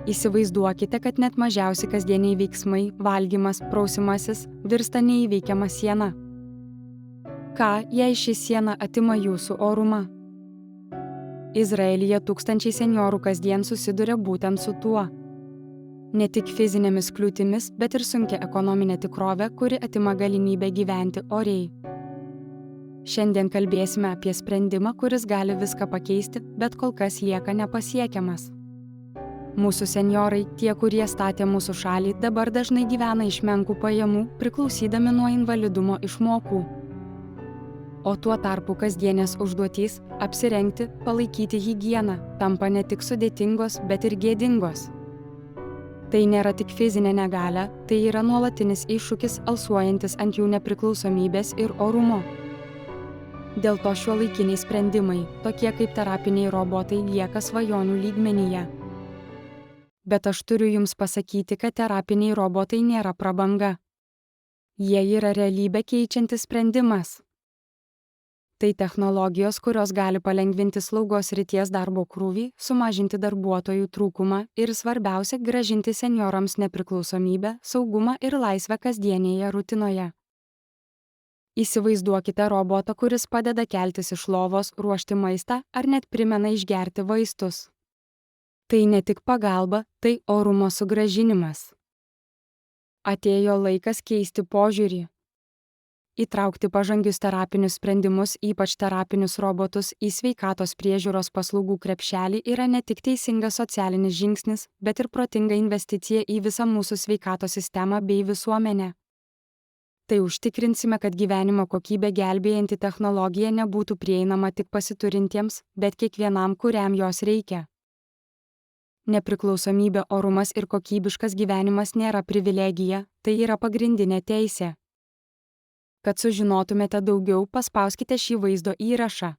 Įsivaizduokite, kad net mažiausi kasdieniai veiksmai – valgymas, prausimasis – virsta neįveikiama siena. Ką, jei ši siena atima jūsų orumą? Izraelyje tūkstančiai senjorų kasdien susiduria būtent su tuo. Ne tik fizinėmis kliūtimis, bet ir sunkia ekonominė tikrovė, kuri atima galimybę gyventi oriai. Šiandien kalbėsime apie sprendimą, kuris gali viską pakeisti, bet kol kas lieka nepasiekiamas. Mūsų senjorai, tie, kurie statė mūsų šalį, dabar dažnai gyvena iš menkų pajamų, priklausydami nuo invalidumo išmokų. O tuo tarpu kasdienės užduotys – apsirengti, palaikyti higieną – tampa ne tik sudėtingos, bet ir gėdingos. Tai nėra tik fizinė negalia, tai yra nuolatinis iššūkis alsuojantis ant jų nepriklausomybės ir orumo. Dėl to šiuolaikiniai sprendimai, tokie kaip terapiniai robotai, lieka svajonių lygmenyje. Bet aš turiu jums pasakyti, kad terapiniai robotai nėra prabanga. Jie yra realybę keičiantis sprendimas. Tai technologijos, kurios gali palengvinti slaugos srities darbo krūvį, sumažinti darbuotojų trūkumą ir svarbiausia – grąžinti senjorams nepriklausomybę, saugumą ir laisvę kasdienėje rutinoje. Įsivaizduokite robotą, kuris padeda keltis iš lovos, ruošti maistą ar net primena išgerti vaistus. Tai ne tik pagalba, tai orumo sugrąžinimas. Atėjo laikas keisti požiūrį. Įtraukti pažangius terapinius sprendimus, ypač terapinius robotus, į sveikatos priežiūros paslaugų krepšelį yra ne tik teisingas socialinis žingsnis, bet ir protinga investicija į visą mūsų sveikatos sistemą bei visuomenę. Tai užtikrinsime, kad gyvenimo kokybę gelbėjanti technologija nebūtų prieinama tik pasiturintiems, bet kiekvienam, kuriam jos reikia. Nepriklausomybė, orumas ir kokybiškas gyvenimas nėra privilegija, tai yra pagrindinė teisė. Kad sužinotumėte daugiau, paspauskite šį vaizdo įrašą.